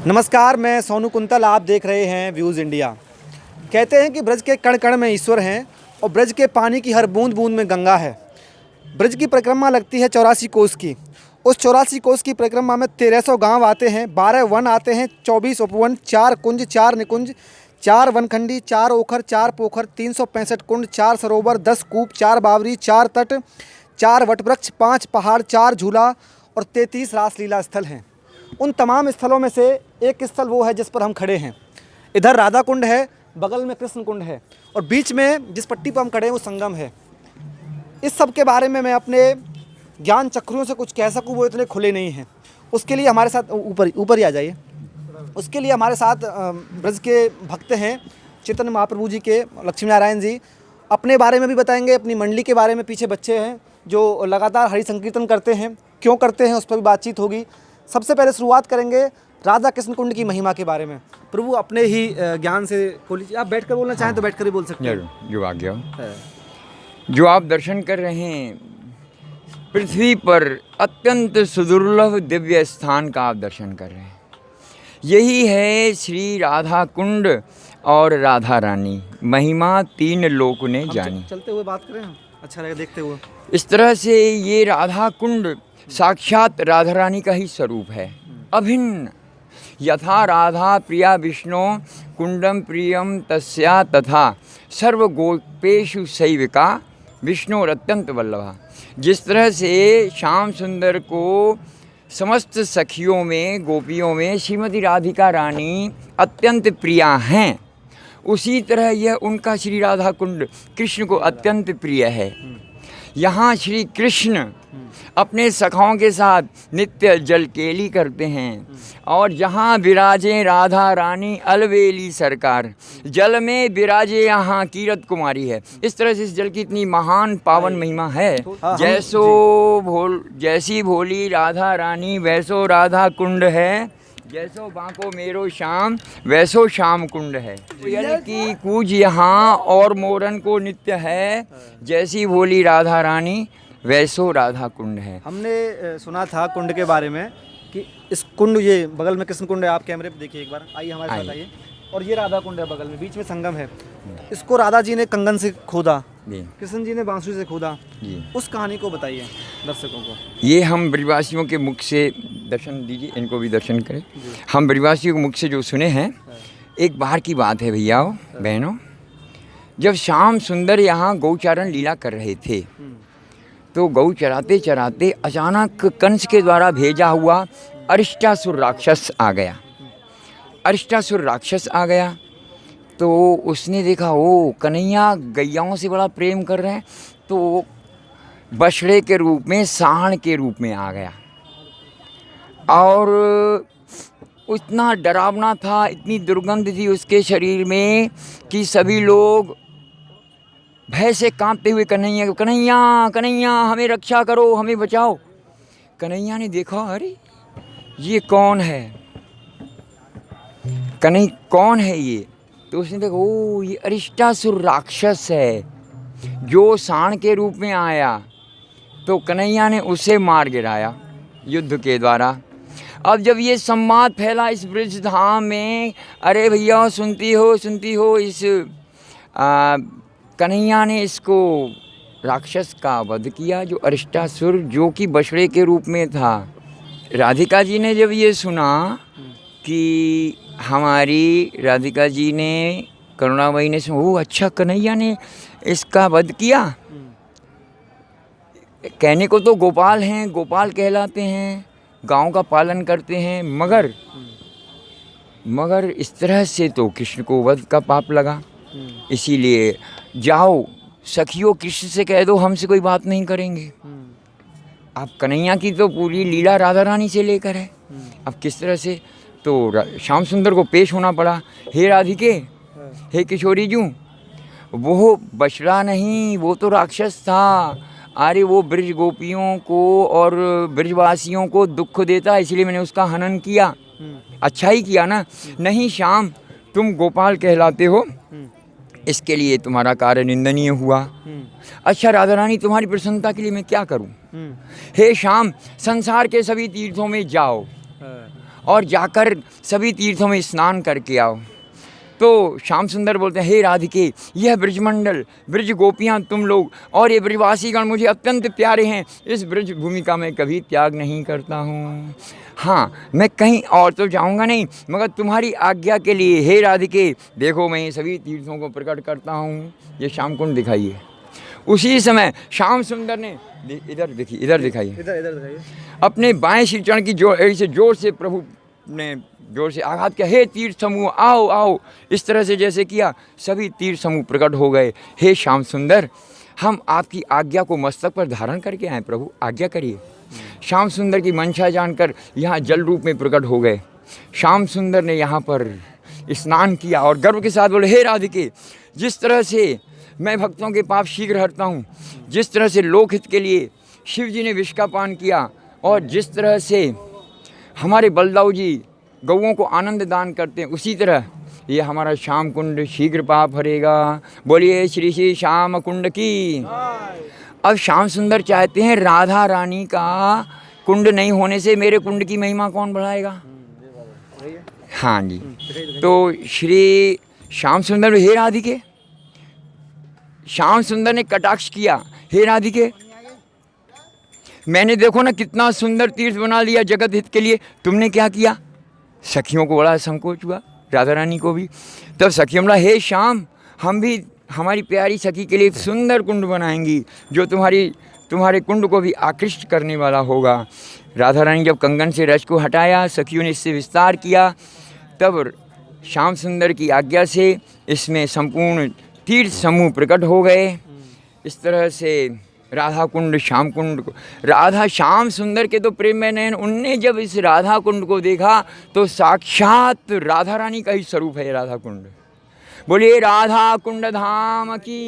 नमस्कार, मैं सोनू कुंतल। आप देख रहे हैं व्यूज़ इंडिया। कहते हैं कि ब्रज के कण कण में ईश्वर हैं और ब्रज के पानी की हर बूंद बूंद में गंगा है। ब्रज की परिक्रमा लगती है 84 कोस की। उस 84 कोस की परिक्रमा में 1300 गांव आते हैं, 12 वन आते हैं, 24 उपवन, 4 कुंज, 4 निकुंज, 4 वनखंडी, 4 ओखर, 4 पोखर, 365 कुंड, 4 सरोवर, 10 कूप, 4 बावरी, 4 तट, 4 वटवृक्ष, 5 पहाड़, 4 झूला और 33 रासलीला स्थल हैं। उन तमाम स्थलों में से एक स्थल वो है जिस पर हम खड़े हैं। इधर राधा कुंड है, बगल में कृष्ण कुंड है और बीच में जिस पट्टी पर हम खड़े हैं वो संगम है। इस सब के बारे में मैं अपने ज्ञान चक्रों से कुछ कह सकूं वो इतने खुले नहीं हैं। उसके लिए हमारे साथ ऊपर ही आ जाइए। उसके लिए हमारे साथ ब्रज के भक्त हैं चैतन्य महाप्रभु जी के लक्ष्मी नारायण जी। अपने बारे में भी बताएंगे, अपनी मंडली के बारे में। पीछे बच्चे हैं जो लगातार हरि संकीर्तन करते हैं, क्यों करते हैं उस पर भी बातचीत होगी। सबसे पहले शुरुआत करेंगे राधा कृष्ण कुंड की महिमा के बारे में। प्रभु अपने ही ज्ञान से खोलिए। आप बैठकर बोलना चाहें तो बैठकर ही बोल सकते हैं। जरूर, जो आज्ञा हो। जो आप दर्शन कर रहे हैं, पृथ्वी पर अत्यंत सुदुर्लभ दिव्य स्थान का आप दर्शन कर रहे हैं। यही है श्री राधा कुंड और राधा रानी। महिमा 3 लोक ने जानी। चलते हुए बात करें हम, अच्छा रहेगा देखते हुए। इस तरह से ये राधा कुंड साक्षात राधा रानी का ही स्वरूप है, अभिन्न। यथा राधा प्रिया विष्णु कुंडम प्रियम तस्या तथा सर्व गोपेशु सैविका विष्णु अत्यंत वल्लभा। जिस तरह से श्याम सुंदर को समस्त सखियों में, गोपियों में श्रीमती राधिका रानी अत्यंत प्रिया हैं, उसी तरह यह उनका श्री राधा कुंड कृष्ण को अत्यंत प्रिय है। यहाँ श्री कृष्ण अपने सखाओं के साथ नित्य जल केली करते हैं और जहाँ विराजे राधा रानी अलवेली सरकार, जल में विराजे यहाँ कीरत कुमारी है। इस तरह से इस जल की इतनी महान पावन महिमा है। जैसी भोली राधा रानी वैसो राधा कुंड है, जैसो बांको मेरो श्याम वैसो श्याम कुंड है। यानी कि कूज यहाँ और मोरन को नित्य है, जैसी भोली राधा रानी वैसो राधा कुंड है। हमने सुना था कुंड के बारे में कि इस कुंड, ये बगल में कृष्ण कुंड है, आप कैमरे पे देखिए एक बार, आइए हमारे साथ आइए। और ये राधा कुंड है बगल में, बीच में संगम है। इसको राधा जी ने कंगन से खोदा, कृष्ण जी ने बांसुरी से खोदा। उस कहानी को बताइए दर्शकों को। ये हम ब्रजवासियों के मुख से दर्शन दीजिए, इनको भी दर्शन करें। हम ब्रजवासियों के मुख से जो सुने हैं, एक बार की बात है भैयाओ बहनों, जब श्याम सुंदर यहाँ गौचारण लीला कर रहे थे तो गौ चराते चराते अचानक कंस के द्वारा भेजा हुआ अरिष्टासुर राक्षस आ गया। अरिष्टासुर राक्षस आ गया तो उसने देखा ओ कन्हैया गैयाओं से बड़ा प्रेम कर रहे हैं, तो बछड़े के रूप में, सांड के रूप में आ गया और इतना डरावना था, इतनी दुर्गंध थी उसके शरीर में कि सभी लोग भय से कांपते हुए कन्हैया कन्हैया कन्हैया हमें रक्षा करो, हमें बचाओ। कन्हैया ने देखा, अरे ये कौन है, कौन है ये? तो उसने देखा ओ ये अरिष्टासुर राक्षस है जो सांड के रूप में आया। तो कन्हैया ने उसे मार गिराया युद्ध के द्वारा। अब जब ये संवाद फैला इस ब्रज धाम में, अरे भैया सुनती हो इस कन्हैया ने इसको राक्षस का वध किया, जो अरिष्टासुर, जो कि बछड़े के रूप में था। राधिका जी ने जब ये सुना कि हमारी राधिका जी ने, करुणामयी ने सुना, ओह अच्छा कन्हैया ने इसका वध किया। कहने को तो गोपाल हैं, गोपाल कहलाते हैं, गांव का पालन करते हैं, मगर इस तरह से तो कृष्ण को वध का पाप लगा। इसीलिए जाओ सखियों, कृष्ण से कह दो हमसे कोई बात नहीं करेंगे। अब कन्हैया की तो पूरी लीला राधा रानी से लेकर है। अब किस तरह से तो श्याम सुंदर को पेश होना पड़ा। हे राधिके, हे किशोरी जू, वो बछड़ा नहीं, वो तो राक्षस था। अरे वो ब्रज गोपियों को और ब्रजवासियों को दुख देता, इसलिए मैंने उसका हनन किया। अच्छा ही किया ना। नहीं श्याम, तुम गोपाल कहलाते हो, इसके लिए तुम्हारा कार्य निंदनीय हुआ। अच्छा राधा रानी, तुम्हारी प्रसन्नता के लिए मैं क्या करूं? हे श्याम, संसार के सभी तीर्थों में जाओ और जाकर सभी तीर्थों में स्नान करके आओ। तो श्याम सुंदर बोलते हैं, हे राधिके, यह ब्रजमंडल, ब्रज गोपियाँ, तुम लोग और ये ब्रजवासीगण मुझे अत्यंत प्यारे हैं। इस ब्रज भूमि का मैं कभी त्याग नहीं करता हूँ। हाँ, मैं कहीं और तो जाऊँगा नहीं, मगर तुम्हारी आज्ञा के लिए हे राधिके, देखो मैं ये सभी तीर्थों को प्रकट करता हूँ। ये श्याम कुंड दिखाइए। उसी समय श्याम सुंदर ने इधर देखिए, इधर दिखाइए, इधर दिखाइए, अपने बाएं श्री चरण की जोर से प्रभु ने जोर से आघात किया, हे तीर्थ समूह आओ आओ। इस तरह से जैसे किया, सभी तीर्थ समूह प्रकट हो गए। हे श्याम सुंदर, हम आपकी आज्ञा को मस्तक पर धारण करके आए, प्रभु आज्ञा करिए। श्याम सुंदर की मंशा जानकर यहाँ जल रूप में प्रकट हो गए। श्याम सुंदर ने यहाँ पर स्नान किया और गर्व के साथ बोले, हे राधिके, जिस तरह से मैं भक्तों के पाप शीघ्र हरता हूँ, जिस तरह से लोकहित के लिए शिव जी ने विष का पान किया, और जिस तरह से हमारे बलदाऊ जी गौओं को आनंद दान करते हैं, उसी तरह ये हमारा श्याम कुंड शीघ्र पाप हरेगा। बोलिए श्री श्री श्याम कुंड की। अब श्याम सुंदर चाहते हैं, राधा रानी का कुंड नहीं होने से मेरे कुंड की महिमा कौन बढ़ाएगा। हाँ जी, तो श्री श्याम सुंदर, हे राधिके, श्याम सुंदर ने कटाक्ष किया, हे राधिके, मैंने देखो ना कितना सुंदर तीर्थ बना लिया जगत हित के लिए, तुमने क्या किया। सखियों को बड़ा संकोच हुआ, राधा रानी को भी। तब सखियों बोला, हे श्याम, हम भी हमारी प्यारी सखी के लिए एक सुंदर कुंड बनाएंगी जो तुम्हारे कुंड को भी आकृष्ट करने वाला होगा। राधा रानी जब कंगन से रज को हटाया, सखियों ने इससे विस्तार किया, तब श्याम सुंदर की आज्ञा से इसमें संपूर्ण तीर्थ समूह प्रकट हो गए। इस तरह से राधा कुंड, श्याम कुंड को, राधा श्याम सुंदर के तो प्रेम में नयन, उनने जब इस राधा कुंड को देखा तो साक्षात राधा रानी का ही स्वरूप है राधा कुंड। बोलिए राधा कुंड धाम की।